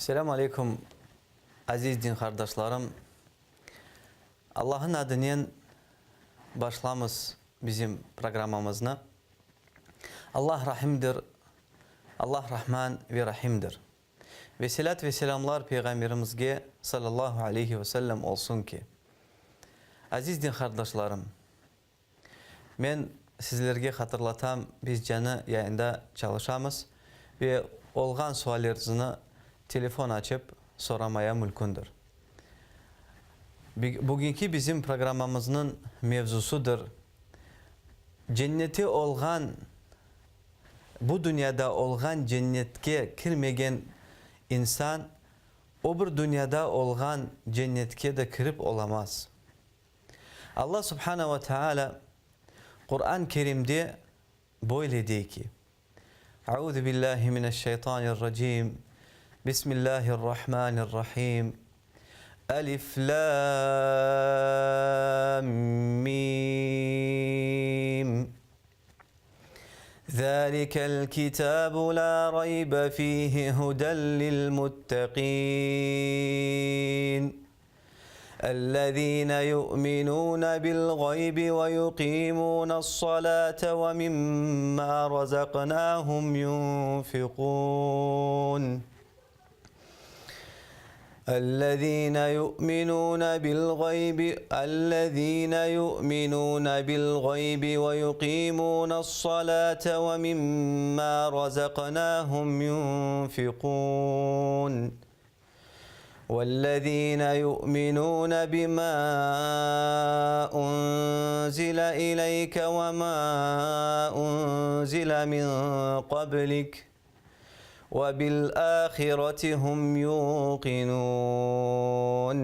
Selamun Aleyküm aziz din kardeşlerim. Allah'ın adıyla başlamız bizim programımızda. Allah Rahimdir, Allah Rahman ve Rahimdir. Ve selat ve selamlar Peygamberimizge sallallahu aleyhi ve sellem olsun ki. Aziz din kardeşlerim, ben sizlerge hatırlatam, biz canlı yayında çalışamız ve olgan suallerinizi telefon açıp soramaya mümkündür. Bugünkü bizim programımızın mevzusudur. Cenneti olgan, bu dünyada olgan cennetke kirmegen insan, o bir dünyada olgan cennetke de kirip olamaz. Allah Subhanahu ve Teala Kur'an-ı Kerim'de böyle diyor ki: Euzu billahi mineşşeytanirracim. Bismillahirrahmanirrahim. Elif lam mim. Zalikel kitabu la raybe fihi huden lil muttaqin. الذين يؤمنون بالغيب ويقيمون الصلاة ومما رزقناهم ينفقون الذين يؤمنون بالغيب ويقيمون الصلاة ومما رزقناهم ينفقون والذين يؤمنون بما أنزل إليك وما أنزل من قبلك وبالآخرة هم يوقنون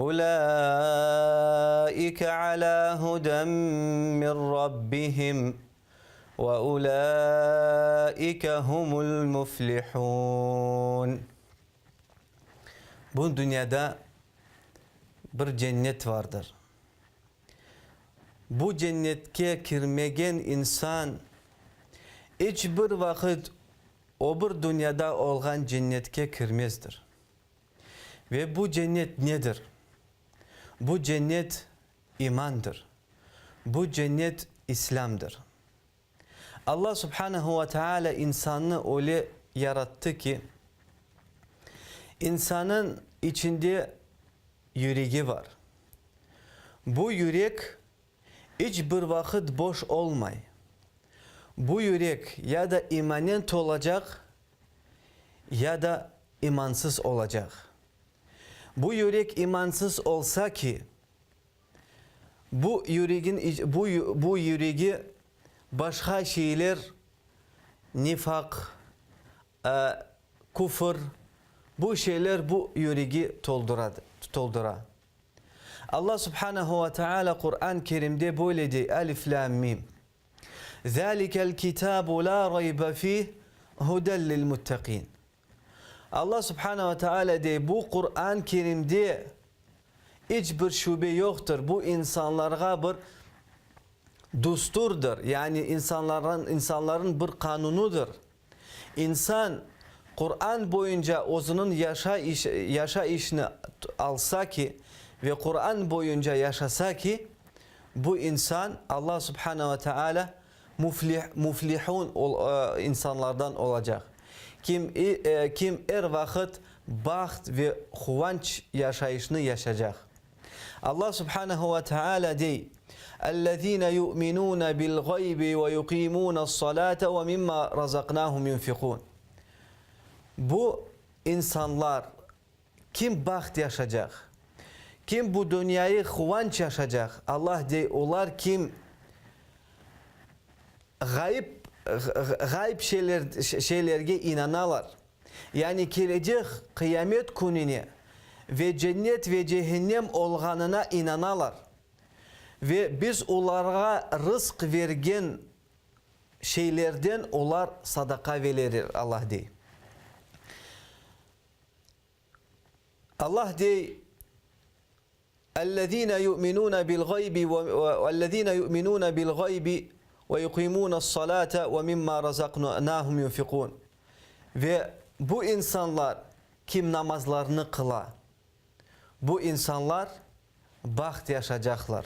أولئك على هدى من ربهم وأولئك هم المفلحون. Bu dünyada bir cennet vardır. Bu cennetke girmegen insan hiçbir vakit o bir dünyada olgan cennetke girmezdir. Ve bu cennet nedir? Bu cennet imandır. Bu cennet İslam'dır. Allah Subhanahu ve Teala insanı öyle yarattı ki İnsanın içinde yüreği var. Bu yürek hiçbir vakit boş olmay. Bu yürek ya da imanent olacak ya da imansız olacak. Bu yürek imansız olsa ki bu yüreği başka şeyler, nifak, küfür, bu şeyler bu yüreği toldura. Allah Subhanahu ve Teala Kur'an-ı Kerim'de böyle diyor: Elif lam mim. Zalikel kitabu la raybe fih huden lil muttaqin. Allah Subhanahu ve Teala diyor, bu Kur'an-ı Kerim'de hiçbir şüphe yoktur. Bu insanlara bir düsturdur. Yani insanların bir kanunudur. İnsan Kur'an boyunca o'zining yaşayışını alsa ki ve Kur'an boyunca yaşasa ki bu insan Allah Subhanahu ve Teala muflihun insanlardan olacak. Kim her vakit baht ve kıvanç yaşayışını yaşayacak. Allah Subhanahu ve Teala diyor: اَلَّذ۪ينَ يُؤْمِنُونَ بِالْغَيْبِ وَيُقِيمُونَ الصَّلَاةَ وَمِمَّا رَزَقْنَاهُمْ يُنْفِقُونَ. Bu insanlar kim baht yaşayacak? Kim bu dünyayı kıvanç yaşayacak? Allah diyor, onlar kim gayb şeylerge inanarlar. Yani gelecek kıyamet gününe ve cennet ve cehennem olganına inanarlar. Ve biz onlara rızk vergen şeylerden onlar sadaka verir Allah diyor. Allah diyor: اَلَّذ۪ينَ يُؤْمِنُونَ بِالْغَيْبِ وَيُقِيمُونَ الصَّلَاةَ وَمِمَّا رَزَقْنَاهُمْ يُنْفِقُونَ. Ve bu insanlar kim namazlarını kıla, bu insanlar baht yaşayacaklar.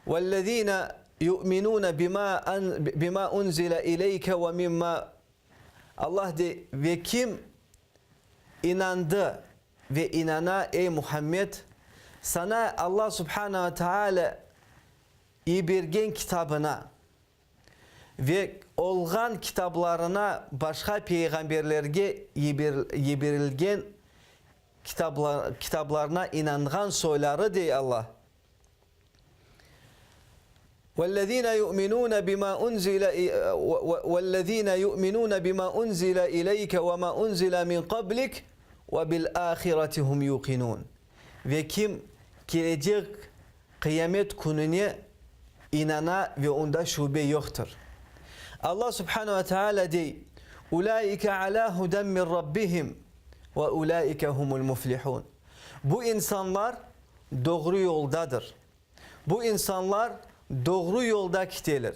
وَالَّذ۪ينَ يُؤْمِنُونَ بِمَا أُنْزِلَ اِلَيْكَ وَمِمَّا Allah de ve kim inandı ve inana ey Muhammed sana Allah Subhanahu ve Teala İbergen kitabına ve olğan kitaplarına başka peygamberlerge yiberilgen kitaplarına inangan soyları dey Allah. وَالَّذ۪ينَ يُؤْمِنُونَ بِمَا أُنْزِلَ إِلَيْكَ وَمَا أُنْزِلَ مِنْ قَبْلِكَ وَبِالْآخِرَةِ هُمْ يُقِنُونَ Ve kim gelecek kıyamet gününe inana ve onda şüphe yoktur. Allah Subhanahu ve Teala dey, "Ulaike ala huden min rabbihim ve ulaike humul muflihun." Bu insanlar doğru yoldadır. Bu insanlar doğru yolda gidilir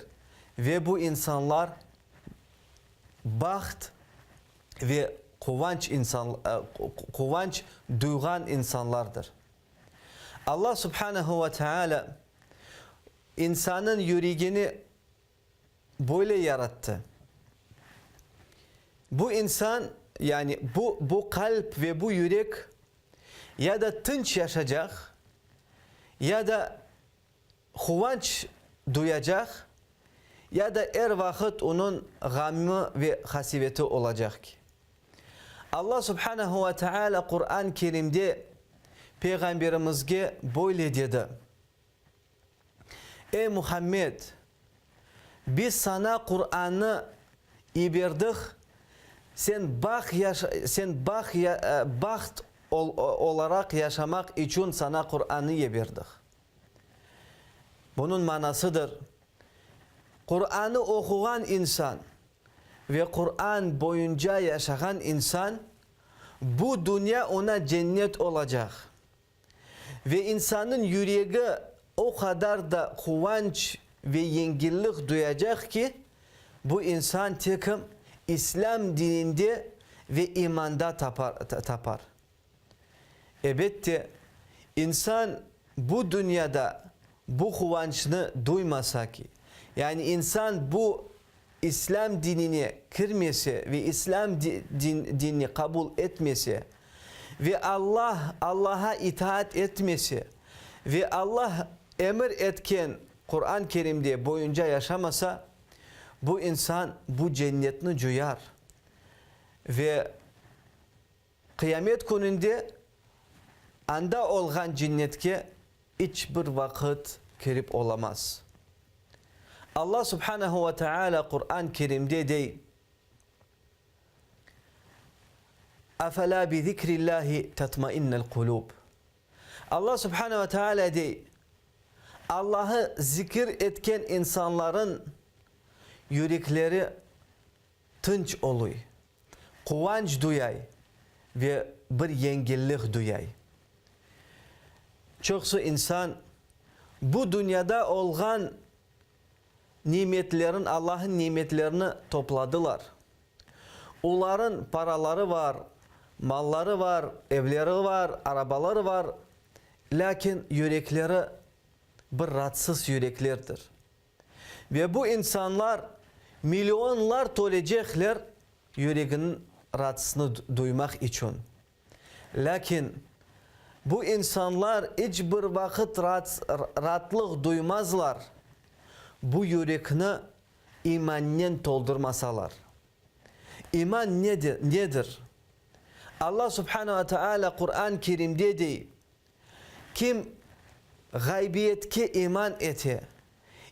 ve bu insanlar baht ve kıvanç duygan insanlardır. Allah Subhanahu ve Teala insanın yüreğini böyle yarattı. Bu insan yani bu kalp ve bu yürek ya da tınç yaşayacak ya da kıvanç duyacak ya da er vakit onun gamı ve hasibeti olacak. Allah Subhanahu ve Teala Kur'an-ı Kerim'de Peygamberimizge böyle dedi. Ey Muhammed, biz sana Kur'an'ı iberdik, sen baht olarak yaşamak için sana Kur'an'ı iberdik. Bunun manasıdır. Kur'an'ı okuyan insan ve Kur'an boyunca yaşayan insan bu dünya ona cennet olacak. Ve insanın yüreği o kadar da kıvanç ve yenillik duyacak ki bu insan tekrar İslam dininde ve imanda tapar. Elbette insan bu dünyada bu kıvançını duymasa ki yani insan bu İslam dinini kırmese ve İslam dinini kabul etmese ve Allah'a itaat etmese ve Allah emir etken Kur'an-ı Kerim'de boyunca yaşamasa bu insan bu cennetini duyar ve kıyamet gününde anda olgan cennetke hiçbir vakit kirip olamaz. Allah Subhanahu ve Teala Kur'an-ı Kerim'de dey "Afela bi zikrillahi tatmainnel kulub." Allah Subhanahu ve Teala dey Allah'ı zikir etken insanların yürekleri tınç oluyor, kıvanç duyay ve bir yenillik duyay. Çoksu insan bu dünyada olgan nimetlerin, Allah'ın nimetlerini topladılar. Onların paraları var, malları var, evleri var, arabaları var. Lakin yürekleri bir rahatsız yüreklerdir. Ve bu insanlar milyonlar tolayacaklar yüreğinin rahatsızlığını duymak için. Lakin bu insanlar hiçbir vakit rahatlık duymazlar. Bu yüreğini imanla doldurmasalar. İman nedir? Allah Subhanahu ve Teala Kur'an-ı Kerim'de dey, kim gaybiyetke iman ete,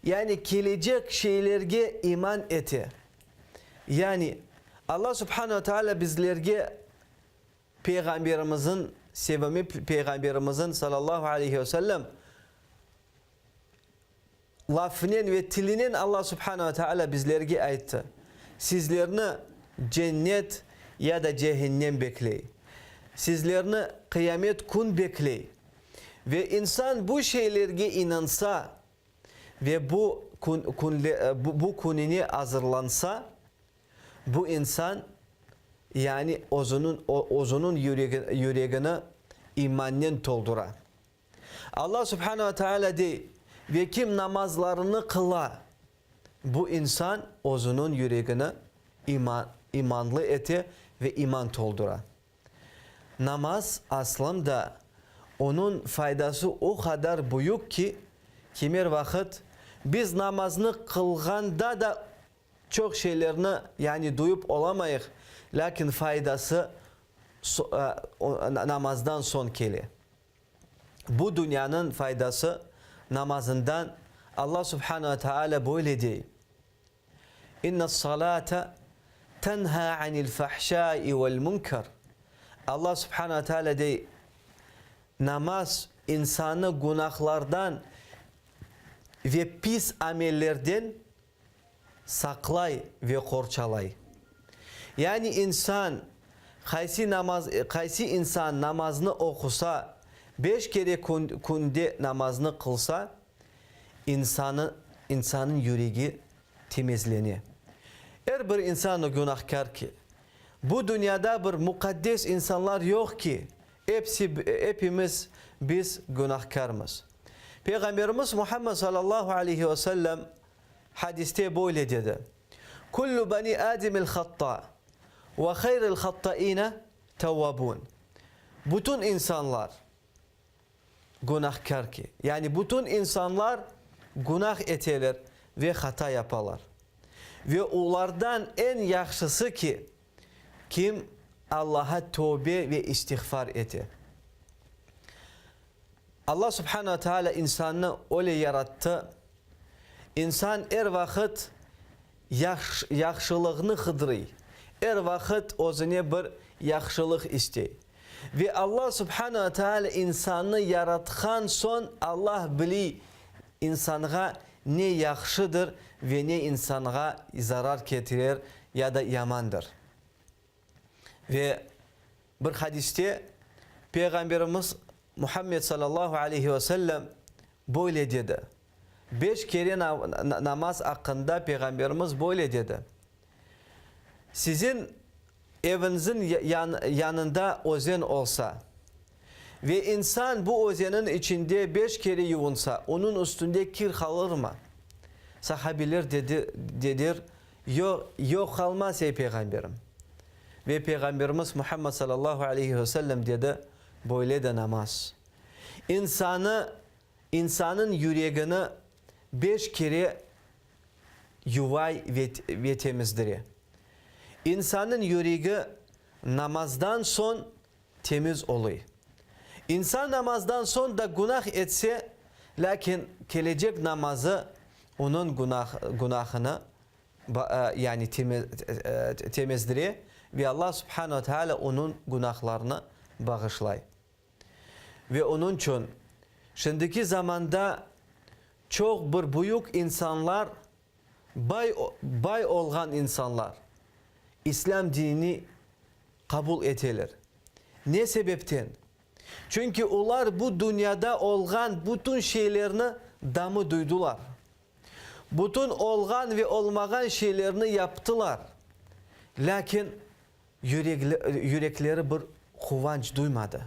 yani gelecek şeylerge iman ete. Yani Allah Subhanahu ve Teala bizlerge Peygamberimizin sevimi Peygamberimizin sallallahu aleyhi ve sellem lafının ve tilinin Allah Subhanahu ve Teala bizlerge aytti. Sizlerini cennet ya da cehennem bekleyin. Sizlerini kıyamet gün bekleyin. Ve insan bu şeylerge inansa ve bu konuna hazırlansa bu insan yani ozunun yüreğini imanla doldurar. Allah subhanahu ve teala de ve kim namazlarını kıla, bu insan ozunun yüreğini imanlı ete ve iman doldurar. Namaz aslında onun faydası o kadar büyük ki kimer vakit biz namazını kılganda da çok şeylerini yani duyup olamayız. Lakin faydası namazdan son gelir. Bu dünyanın faydası namazından Allah subhanahu ve teala böyle diyor. İnne salate tenha anil fahşai vel munkar. Allah subhanahu ve teala diyor, namaz insanı günahlardan ve pis amellerden saklay ve korçalay. Yani insan kaysi insan namazını okusa, 5 kere kunde namazını kılsa, insanın yüreği temizlenir. Her bir insan günahkar ki, bu dünyada bir mukaddes insanlar yok ki, hepimiz biz günahkarımız. Peygamberimiz Muhammed sallallahu aleyhi ve sellem hadiste böyle dedi. Kullu bani ademil hatta ve hayril hattaine tevvabun. Bütün insanlar günahkar ki. Yani bütün insanlar günah eteler ve hata yaparlar. Ve onlardan en yaxşısı ki kim Allah'a tövbe ve istiğfar ete. Allah subhanahu teala insanı öyle yarattı. İnsan her vakit yaxşılığını hıdırıyor. Her vakit özüne bir yaxşılık istey. Ve Allah subhanahu teala insanı yaratkan son Allah bili insana ne yaxşıdır ve ne insana zarar getirir ya da yamandır. Ve bir hadiste Peygamberimiz Muhammed sallallahu aleyhi ve sellem böyle dedi. 5 kere namaz hakkında Peygamberimiz böyle dedi. Sizin evinizin yanında ozen olsa ve insan bu ozenin içinde 5 kere yuvunsa onun üstünde kir kalır mı? Sahabiler dedir yok kalmaz ey Peygamberim. Ve Peygamberimiz Muhammed sallallahu aleyhi ve sellem dedi böyle de namaz. İnsanın yüreğini 5 kere yuvay ve temizdir. İnsanın yüreği namazdan son temiz oluyor. İnsan namazdan son da günah etse lakin gelecek namazı onun günahını yani temizdir ve Allah subhanahu teala onun günahlarını bağışlay. Ve onun için şimdiki zamanda çok bir büyük insanlar bay olan insanlar İslam dinini kabul eteler. Ne sebepten? Çünkü onlar bu dünyada olan bütün şeylerini damı duydular. Bütün olgan ve olmayan şeylerini yaptılar. Lakin yürekleri bir kıvanç duymadı.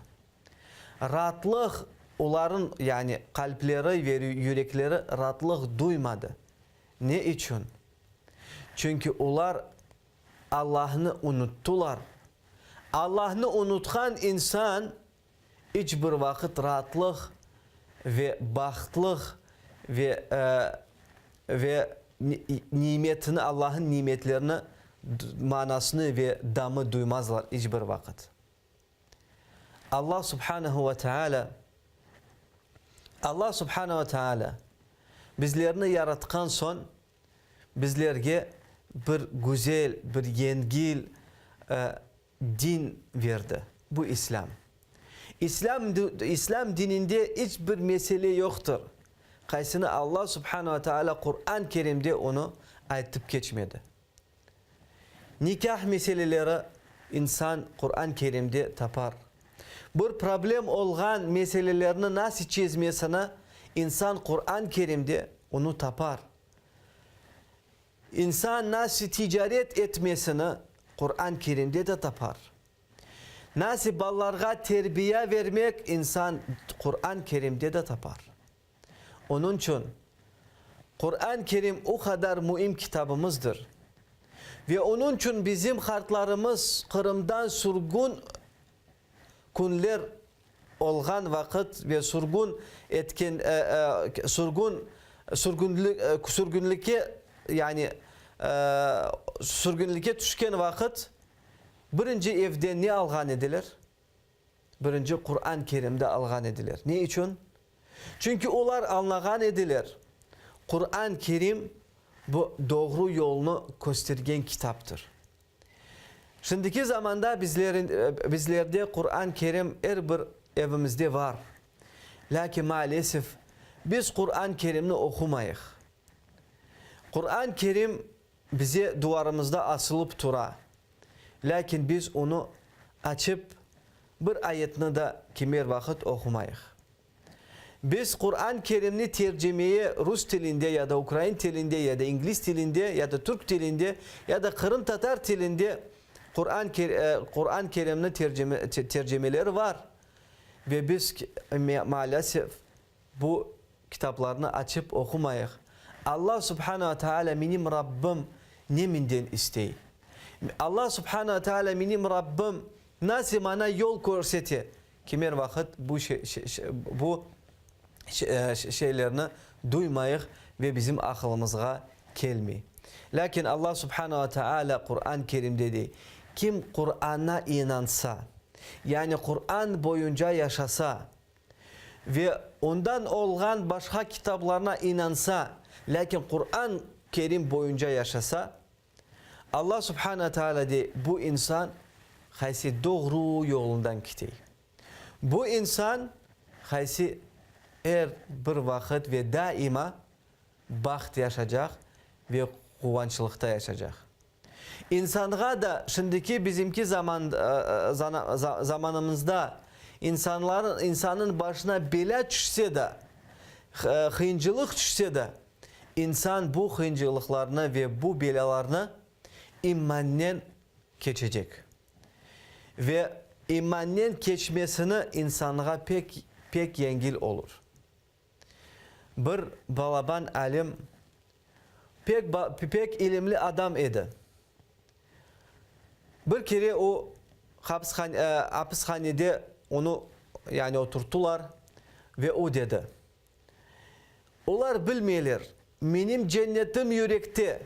Rahatlık onların yani kalpleri ve yürekleri rahatlık duymadı. Ne için? Çünkü onlar Allah'ını unuttular. Allah'ını unutkan insan hiçbir vakit rahatlık ve bahtlık ve nimetini Allah'ın nimetlerini manasını ve damı duymazlar hiçbir vakit. Allah subhanahu ve teala bizlerini yaratkan son bizlerge bir güzel, bir yengil din verdi. Bu İslam. İslam dininde hiçbir mesele yoktur. Kaysını Allah subhanahu ve teala Kur'an-ı Kerim'de onu ayıtıp geçmedi. Nikah meseleleri insan Kur'an-ı Kerim'de tapar. Bir problem olan meselelerini nasıl çözmesine insan Kur'an-ı Kerim'de onu tapar. İnsan nasıl ticaret etmesini Kur'an-ı Kerim'de de tapar. Nasıl ballarga terbiye vermek insan Kur'an-ı Kerim'de de tapar. Onun için Kur'an-ı Kerim o kadar mühim kitabımızdır. Ve onun için bizim hartlarımız Kırım'dan sürgün günler olgan vakit ve sürgün etken sürgünlüke yani sürgünlüke düşken vakit birinci evde ne algan edilir? Birinci Kur'an-ı Kerim'de algan edilir. Ne için? Çünkü onlar anlagan edilir. Kur'an-ı Kerim bu doğru yolunu göstergen kitaptır. Şimdiki zamanda bizlerde Kur'an-ı Kerim her bir evimizde var. Lakin maalesef biz Kur'an-ı Kerim'ni okumayız. Kur'an-ı Kerim bize duvarımızda asılıp dura. Lakin biz onu açıp bir ayetini de kimer vakit okumayız. Biz Kur'an-ı Kerim'ni tercümeyi Rus dilinde ya da Ukrayna dilinde ya da İngiliz dilinde ya da Türk dilinde ya da Kırım Tatar dilinde Kur'an-ı Kerim'in tercümeleri var. Ve biz maalesef bu kitaplarını açıp okumayız. Allah Subhanahu ve Teala benim Rabbim ne minden isteyi. Allah Subhanahu ve Teala benim Rabbim nasıl bana yol gösterdi. Kimer vakit bu şeylerini duymayıq ve bizim aklımıza gelmeyi. Lakin Allah Subhanahu ve Teala Kur'an-ı Kerim dedi. Kim Kur'an'a inansa, yani Kur'an boyunca yaşasa ve ondan olgan başka kitaplarına inansa, lakin Kur'an-ı Kerim boyunca yaşasa, Allah Subhanahu ve Teala dedi bu insan haysi doğru yolundan gidiyor. Bu insan haysi her bir vakit ve daima baht yaşayacak ve kuvvançlıkta yaşayacak. İnsanlığa da şimdiki bizimki zamanımızda insanın başına bela düşse de kıyıncılık düşse de insan bu kıyıncılıklarını ve bu belalarını imanla geçecek. Ve imanla geçmesini insanlığa pek yengil olur. Bir balaban alim pek ilimli adam idi. Bir kere o hapishanede onu yani oturttular ve o dedi. Onlar bilmeyeler. Benim cennetim yürekte.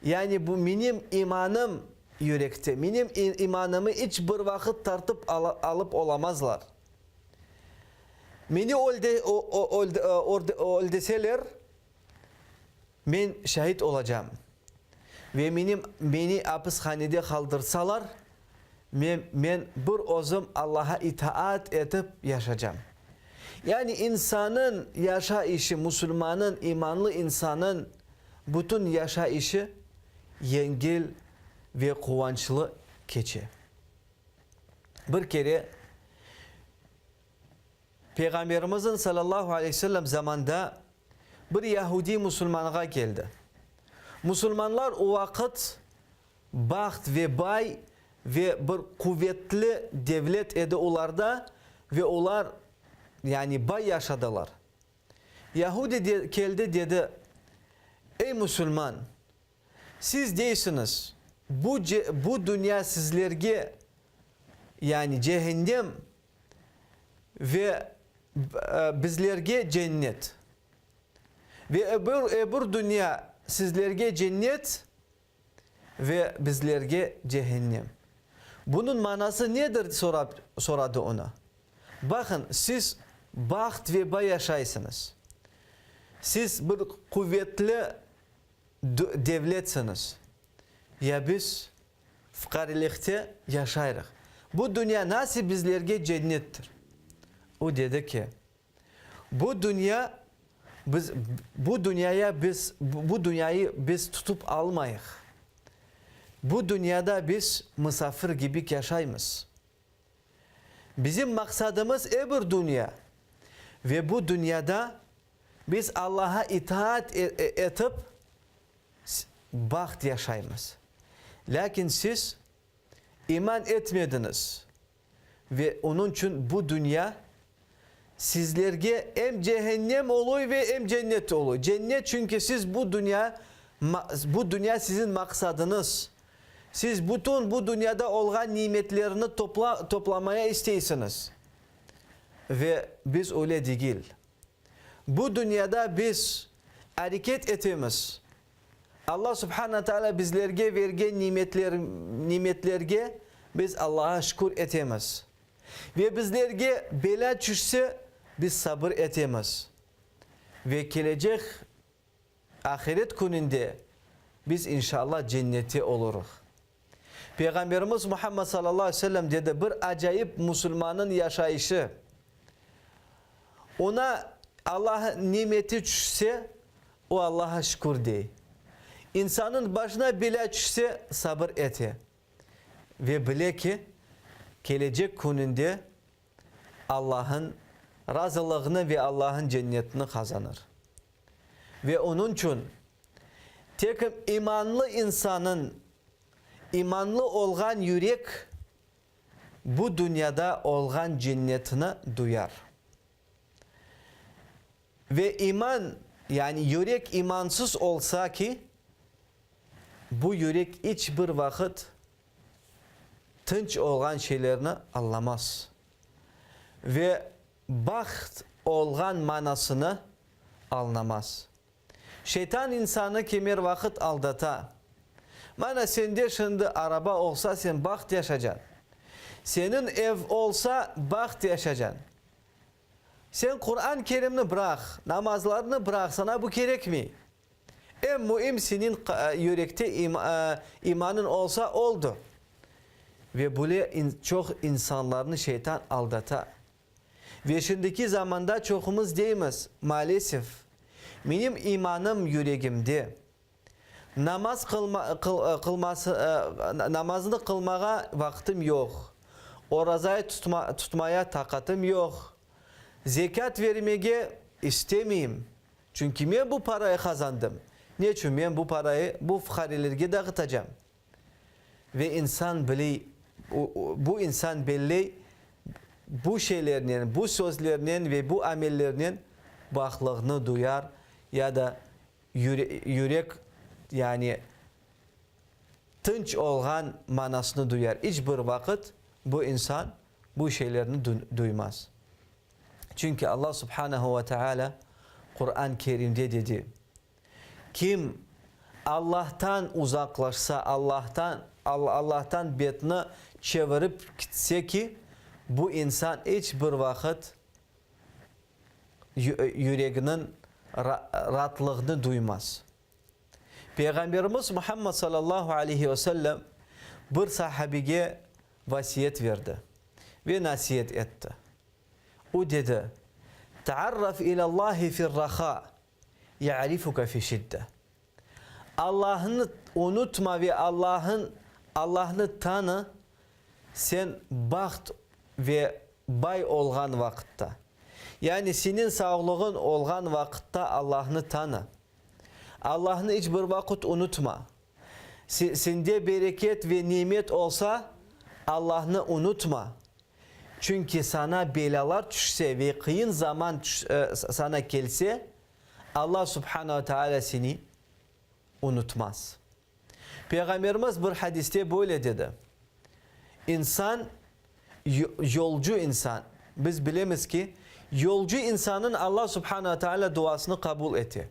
Yani bu benim imanım yürekte. Benim imanımı hiç bir vakit tartıp alıp olamazlar. Beni öldürseler ben şahit olacağım. Ve beni hapishanede kaldırsalar ben bir özüm Allah'a itaat edip yaşayacağım. Yani insanın yaşayışı, Müslümanın, imanlı insanın bütün yaşayışı yengil ve kuvvançlı geçer. Bir kere Peygamberimizin sallallahu aleyhi ve sellem zamanında bir Yahudi Müslümana geldi. Müslümanlar o vakit baht ve bay ve bir kuvvetli devlet idi onlarda ve onlar yani bay yaşadılar. Yahudi geldi dedi, ey Müslüman, siz değilsiniz. Bu dünya sizlerge yani cehennem ve bizlerge cennet. Ve öbür dünya sizlerge cennet ve bizlerge cehennem. Bunun manası nedir soradı ona. Bakın siz baht ve bay yaşaysınız. Siz bir kuvvetli devletsiniz. Ya biz fukarilikte yaşayırıq. Bu dünya nasıl bizlerge cennettir? O dedi ki bu dünyayı biz tutup almayıq. Bu dünyada biz misafir gibi yaşayımız. Bizim maksadımız öbür dünya. Ve bu dünyada biz Allah'a itaat edip baht yaşayımız. Lakin siz iman etmediniz. Ve onun için bu dünya sizlerge hem cehennem oluyor ve hem cennet oluyor. Cennet çünkü siz bu dünya sizin maksadınız. Siz bütün bu dünyada olan nimetlerini toplamaya istiyorsunuz. Ve biz öyle değil. Bu dünyada biz hareket etimiz. Allah subhanahu teala bizlerge vergen nimetlerge biz Allah'a şükür etemiz. Ve bizlerge bela düşse biz sabır etemiz. Ve gelecek ahiret gününde biz inşallah cenneti oluruz. Peygamberimiz Muhammed sallallahu aleyhi ve sellem dedi, bir acayip Müslümanın yaşayışı. Ona Allah'ın nimeti düşse o Allah'a şükür dey. İnsanın başına bela düşse sabır ete. Ve bile ki gelecek gününde Allah'ın razılığını ve Allah'ın cennetini kazanır. Ve onun için tek imanlı insanın imanlı olan yürek bu dünyada olan cennetini duyar. Ve iman yani yürek imansız olsa ki bu yürek hiçbir vakit tınç olan şeylerini anlamaz. Ve baht olan manasını anlamaz. Şeytan insanı kimir vakit aldata. Mana sende şimdi araba olsa sen baht yaşayacaksın. Senin ev olsa baht yaşayacaksın. Sen Kur'an-ı Kerim'ini bırak, namazlarını bırak, sana bu gerek mi? En mühim senin yürekte imanın olsa oldu. Ve böyle çok insanlarını şeytan aldata. Ve şimdiki zamanda çokumuz değiliz maalesef. Benim imanım yüreğimde. Namazını kılmaya vaktim yok. Orazayı tutmaya takatım yok. Zekat vermeye istemeyeyim. Çünkü ben bu parayı kazandım. Niçin ben bu parayı bu fakirlere dağıtacağım? Ve insan bu insan belli bu şeylerinin, bu sözlerinin ve bu amellerinin bağlılığını duyar ya da yürek yani tınç olan manasını duyar. Hiçbir vakit bu insan bu şeylerini duymaz. Çünkü Allah subhanahu ve teala Kur'an-ı Kerim'de dedi. Kim Allah'tan uzaklaşsa, Allah'tan betini çevirip gitse ki bu insan hiçbir vakit yüreğinin rahatlığını duymaz. Peygamberimiz Muhammed sallallahu aleyhi ve sellem bir sahabeye vasiyet verdi ve nasihat etti. O dedi, "Ta'arraf ilallahi fi'r-raha, ya'rifuka fi şidde." Allah'ını unutma ve Allah'ını tanı, sen baht ve bay olgan vakitte. Yani senin sağlığın olgan vakitte Allah'ını tanı. Allah'ını hiçbir vakit unutma. Sende bereket ve nimet olsa Allah'ını unutma. Çünkü sana belalar düşse ve kıyın zaman sana gelse Allah subhanahu teala seni unutmaz. Peygamberimiz bir hadiste böyle dedi. İnsan, yolcu insan. Biz bilemiz ki yolcu insanın Allah subhanahu teala duasını kabul etti.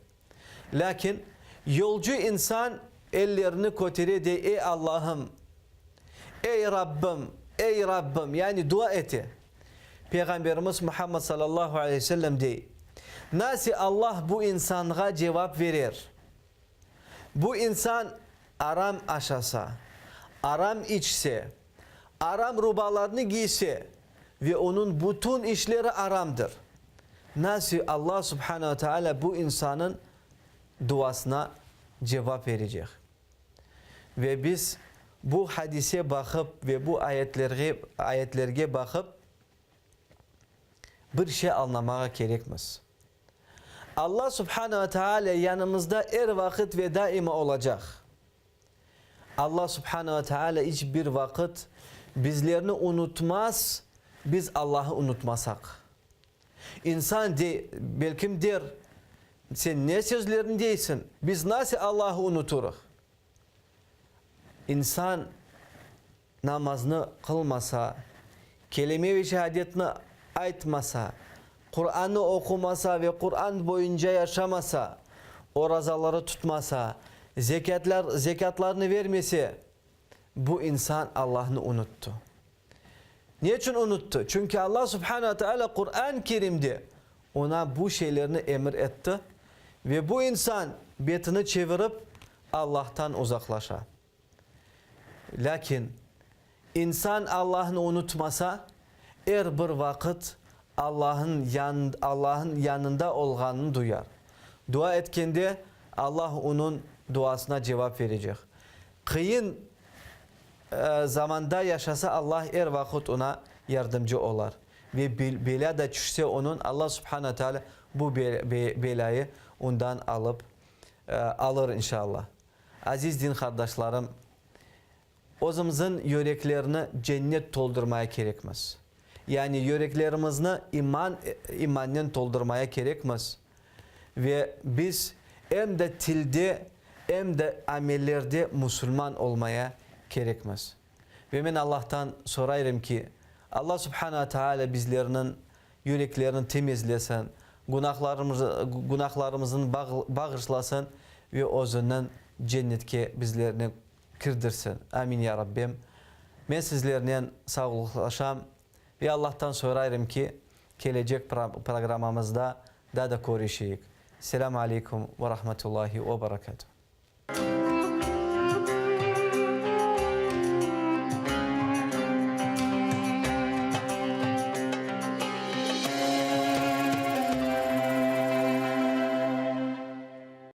Lakin yolcu insan ellerini kotere de ey Allah'ım, ey Rabbim, ey Rabbim yani dua etti. Peygamberimiz Muhammed sallallahu aleyhi ve sellem de nasıl Allah bu insana cevap verir? Bu insan aram aşasa, aram içse, aram rubalarını giyse ve onun bütün işleri aramdır. Nasıl Allah subhanahu teala bu insanın duasına cevap verecek? Ve biz bu hadise bakıp ve bu ayetlerge bakıp bir şey anlamaya gerekmez. Allah subhanahu teala yanımızda her vakit ve daima olacak. Allah subhanehu ve teala hiçbir vakit bizlerini unutmaz, biz Allah'ı unutmasak. İnsan belki der, sen ne sözlerini değilsin, biz nasıl Allah'ı unuturuz? İnsan namazını kılmasa, kelime ve şehadetini aytmasa, Kur'an'ı okumasa ve Kur'an boyunca yaşamasa, o razaları tutmasa, zekatlarını vermese, bu insan Allah'ını unuttu. Niçin unuttu? Çünkü Allah subhanahu wa ta'ala Kur'an-ı Kerim'de ona bu şeylerini emir etti ve bu insan betini çevirip Allah'tan uzaklaşa. Lakin insan Allah'ını unutmasa, bir vakit Allah'ın yanında olganını duyar. Dua etkende Allah onun duasına cevap verecek. Kıyın zamanda yaşasa Allah vakit ona yardımcı olar. Ve bela da düşse onun Allah subhanahu teala bu belayı ondan alır inşallah. Aziz din kardeşlerim, özümüzün yüreklerini cennet doldurmaya gerekmez. Yani yüreklerimizni imanla doldurmaya gerekmez. Ve biz hem de tilde hem de amellerde Müslüman olmaya gerekmez. Ve ben Allah'tan sorayım ki Allah subhanahu teala bizlerinin yüreklerini temizlesin, günahlarımızın bağışlasın ve özünden cennetke bizlerini kirdirsin. Amin ya Rabbim. Ben sizlerle sağlıklaşam ve Allah'tan sorayım ki gelecek programımızda daha da görüşeyik. Selamun Aleyküm ve Rahmetullahi ve Berekatuhu.